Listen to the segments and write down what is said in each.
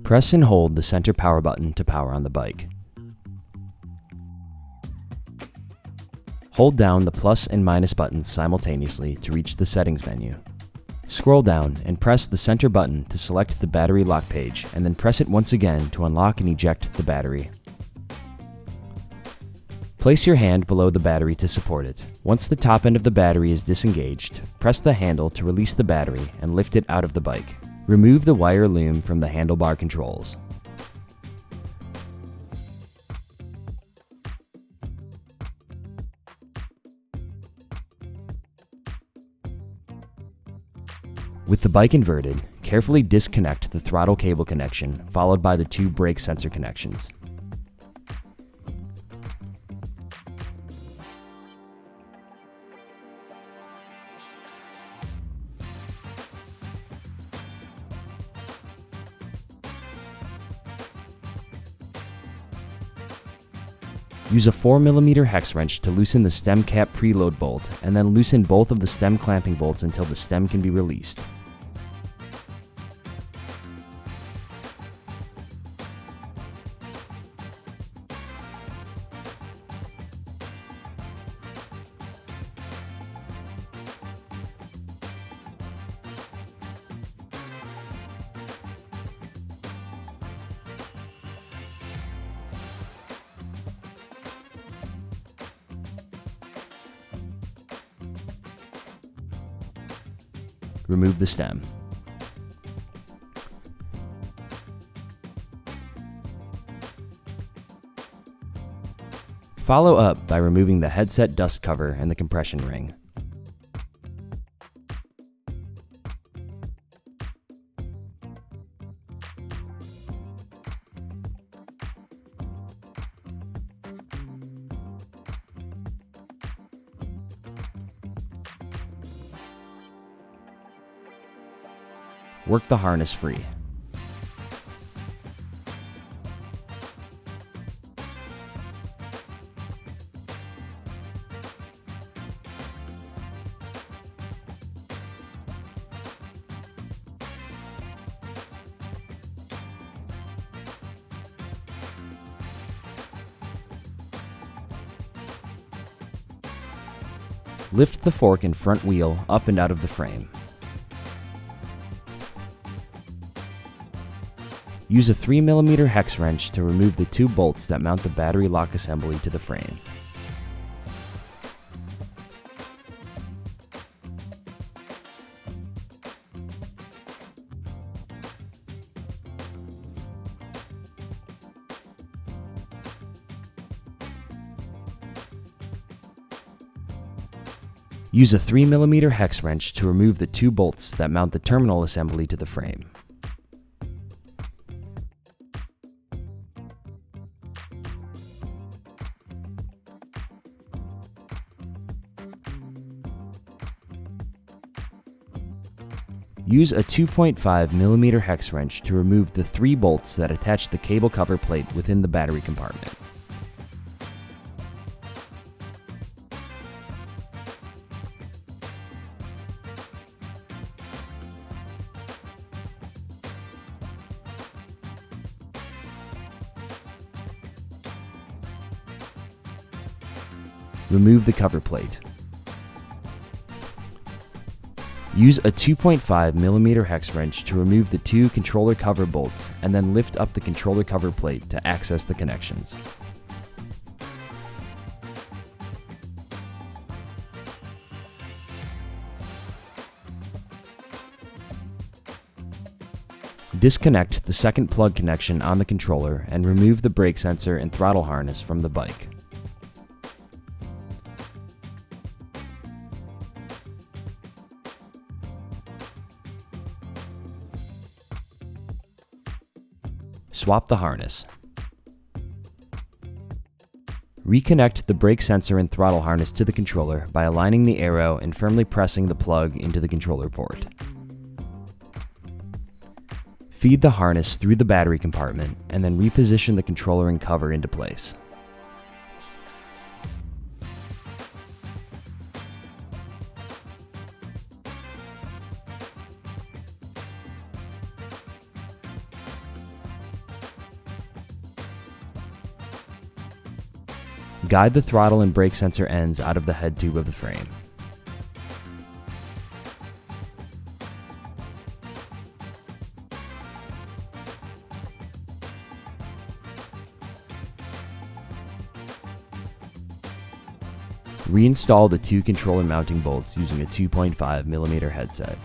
Press and hold the center power button to power on the bike. Hold down the plus and minus buttons simultaneously to reach the settings menu. Scroll down and press the center button to select the battery lock page, and then press it once again to unlock and eject the battery. Place your hand below the battery to support it. Once the top end of the battery is disengaged, press the handle to release the battery and lift it out of the bike. Remove the wire loom from the handlebar controls. With the bike inverted, carefully disconnect the throttle cable connection, followed by the two brake sensor connections. Use a 4mm hex wrench to loosen the stem cap preload bolt, and then loosen both of the stem clamping bolts until the stem can be released. Remove the stem. Follow up by removing the headset dust cover and the compression ring. Work the harness free. Lift the fork and front wheel up and out of the frame. Use a 3mm hex wrench to remove the two bolts that mount the battery lock assembly to the frame. Use a 3mm hex wrench to remove the two bolts that mount the terminal assembly to the frame. Use a 2.5mm hex wrench to remove the three bolts that attach the cable cover plate within the battery compartment. Remove the cover plate. Use a 2.5mm hex wrench to remove the two controller cover bolts, and then lift up the controller cover plate to access the connections. Disconnect the second plug connection on the controller and remove the brake sensor and throttle harness from the bike. Swap the harness. Reconnect the brake sensor and throttle harness to the controller by aligning the arrow and firmly pressing the plug into the controller port. Feed the harness through the battery compartment and then reposition the controller and cover into place. Guide the throttle and brake sensor ends out of the head tube of the frame. Reinstall the two controller mounting bolts using a 2.5mm headset.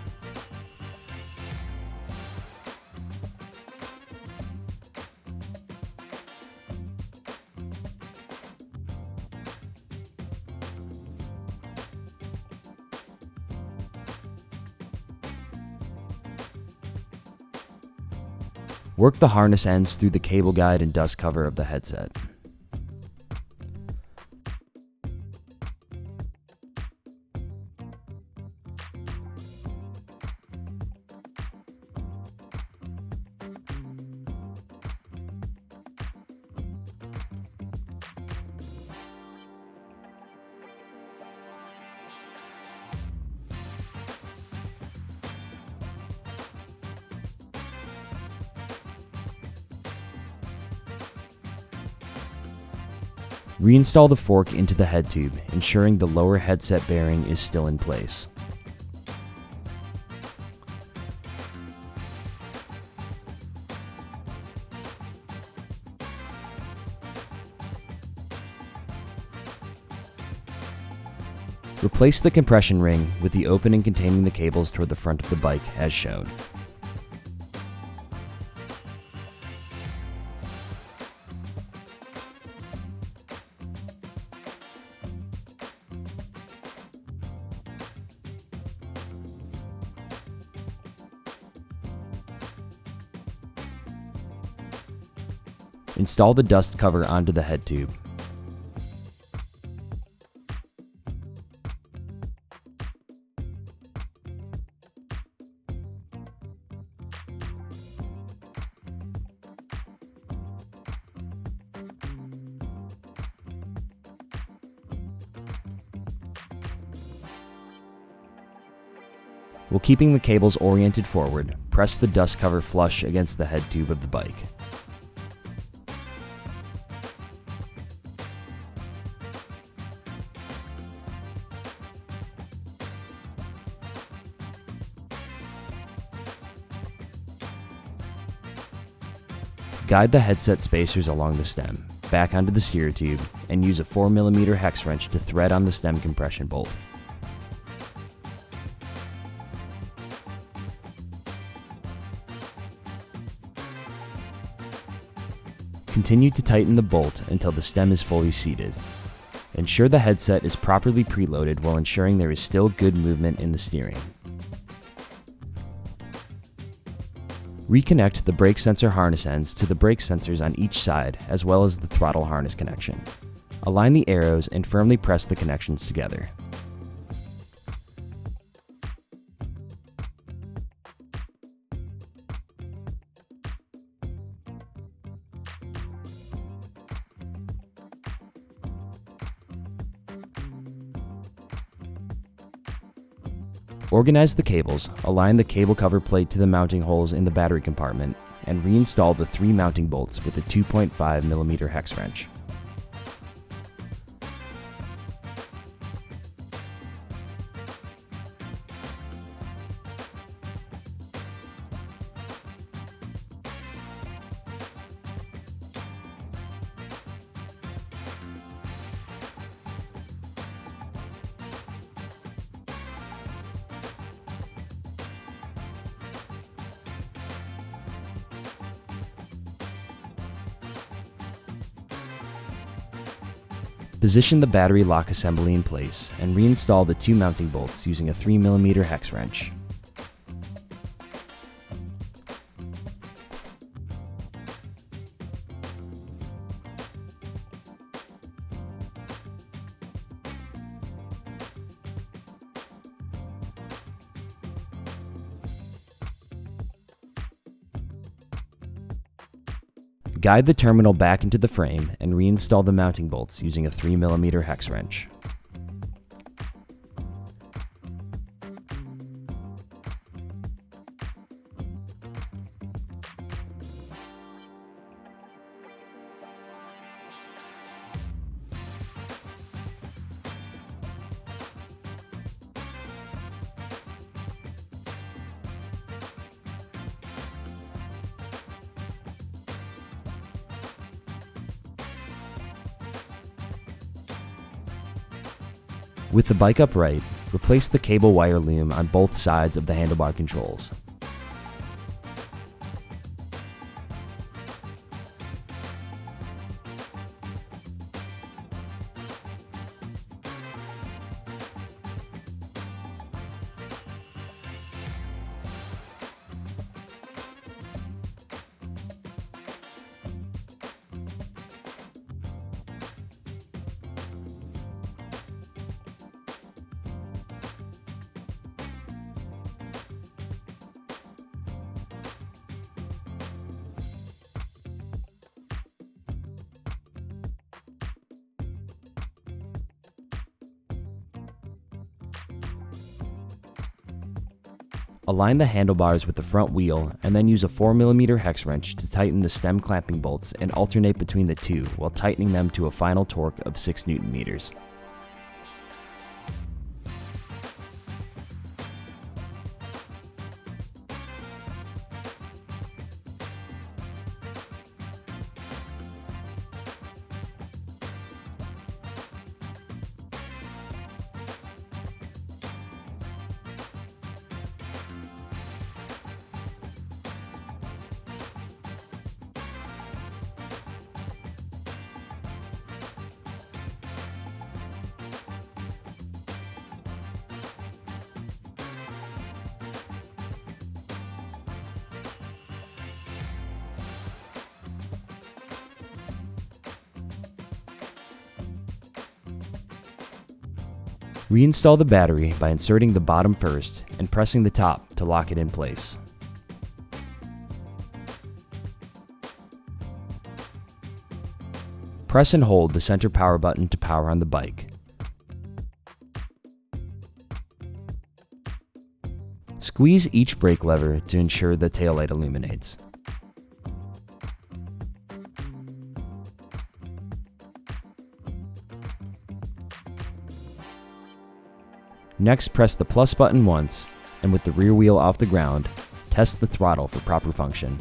Work the harness ends through the cable guide and dust cover of the headset. Reinstall the fork into the head tube, ensuring the lower headset bearing is still in place. Replace the compression ring with the opening containing the cables toward the front of the bike as shown. Install the dust cover onto the head tube. While keeping the cables oriented forward, press the dust cover flush against the head tube of the bike. Guide the headset spacers along the stem, back onto the steer tube, and use a 4mm hex wrench to thread on the stem compression bolt. Continue to tighten the bolt until the stem is fully seated. Ensure the headset is properly preloaded while ensuring there is still good movement in the steering. Reconnect the brake sensor harness ends to the brake sensors on each side, as well as the throttle harness connection. Align the arrows and firmly press the connections together. Organize the cables, align the cable cover plate to the mounting holes in the battery compartment, and reinstall the 3 mounting bolts with a 2.5mm hex wrench. Position the battery lock assembly in place and reinstall the 2 mounting bolts using a 3mm hex wrench. Guide the terminal back into the frame and reinstall the mounting bolts using a 3mm hex wrench. With the bike upright, replace the cable wire loom on both sides of the handlebar controls. Align the handlebars with the front wheel and then use a 4mm hex wrench to tighten the stem clamping bolts and alternate between the two while tightening them to a final torque of 6 Nm. Reinstall the battery by inserting the bottom first and pressing the top to lock it in place. Press and hold the center power button to power on the bike. Squeeze each brake lever to ensure the taillight illuminates. Next, press the plus button once, and with the rear wheel off the ground, test the throttle for proper function.